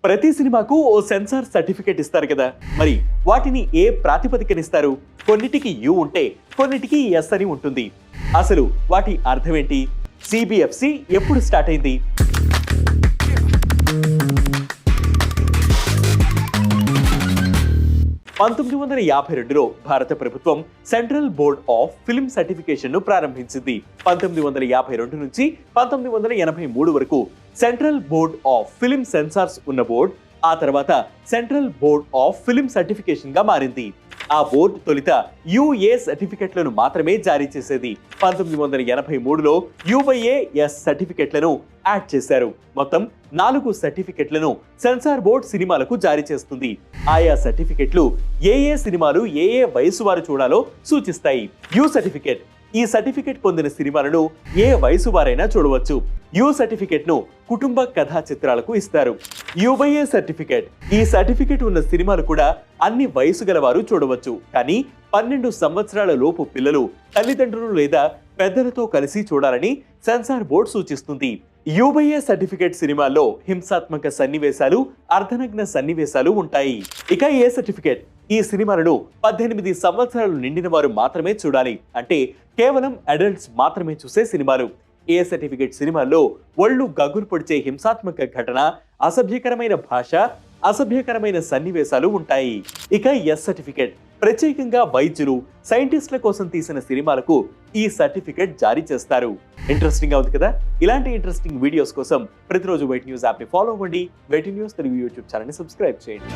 ప్రతి సినిమాకు ఓ censor certificate ఇస్తారు కదా, మరి వాటిని ఏ ప్రాతిపదికనిస్తారు? కొన్నిటికి యు ఉంటే కొన్నిటికి ఎస్ అని ఉంటుంది. అసలు వాటి అర్థం ఏంటి? సిబిఎఫ్సి ఎప్పుడు స్టార్ట్ అయింది? పంతొమ్మిది 1952లో భారత ప్రభుత్వం central board of film certification ను ప్రారంభించింది. 1952 నుంచి 1983 వరకు central board of film sensors ఉన్న బోర్డ్ ఆ తర్వాత central board of film certification గా మారింది. ఆ బోర్డు తొలిత యుఏ సర్టిఫికెట్లను మాత్రమే జారీ చేసేది. 1983లో యుఏఎస్ సర్టిఫికెట్లను యాడ్ చేశారు. మొత్తం 4 సర్టిఫికెట్లను సెన్సార్ బోర్డ్ సినిమాలకు జారీ చేస్తుంది. ఆయా సర్టిఫికెట్లు ఏ సినిమాలు ఏ వయసు వారు చూడాలో సూచిస్తాయి. యు సర్టిఫికెట్ ఈ సర్టిఫికెట్ పొందిన సినిమాలను ఏ వయసు వారైనా చూడవచ్చు. యు సర్టిఫికెట్ ను కుటుంబ కథా చిత్రాలకు ఇస్తారు. యుఏ సర్టిఫికెట్ ఈ సర్టిఫికెట్ ఉన్న సినిమాలు కూడా అన్ని వయసు గల వారు చూడవచ్చు. కానీ 12 సంవత్సరాల లోపు పిల్లలు తల్లిదండ్రులు లేదా పెద్దలతో కలిసి చూడాలని సెన్సార్ బోర్డు సూచిస్తుంది. యుఏ సర్టిఫికెట్ సినిమాల్లో హింసాత్మక సన్నివేశాలు, అర్ధనగ్న సన్నివేశాలు ఉంటాయి. ఇక ఏ సర్టిఫికెట్ ఈ సినిమాలను 18 సంవత్సరాలు నిండిన వారు మాత్రమే చూడాలి. అంటే కేవలం అడల్ట్స్ మాత్రమే చూసే సినిమాలు. ఏ సర్టిఫికెట్ సినిమాల్లో ఒళ్ళు గగురు పొడిచే హింసాత్మక ఘటన, అసభ్యకరమైన భాష, అసభ్యకరమైన సన్నివేశాలు ఉంటాయి. ఇక ఎస్ సర్టిఫికెట్ ప్రత్యేకంగా వైద్యులు, సైంటిస్టుల కోసం తీసిన సినిమాలకు ఈ సర్టిఫికెట్ జారీ చేస్తారు. ఇంట్రెస్టింగ్ గా ఉంది కదా? ఇలాంటి ఇంట్రెస్టింగ్ వీడియోస్ కోసం ప్రతిరోజు వెయిట్ న్యూస్ యాప్ ని ఫాలో అవ్వండి. Way2News Telugu YouTube channel ని సబ్స్క్రైబ్ చేయండి.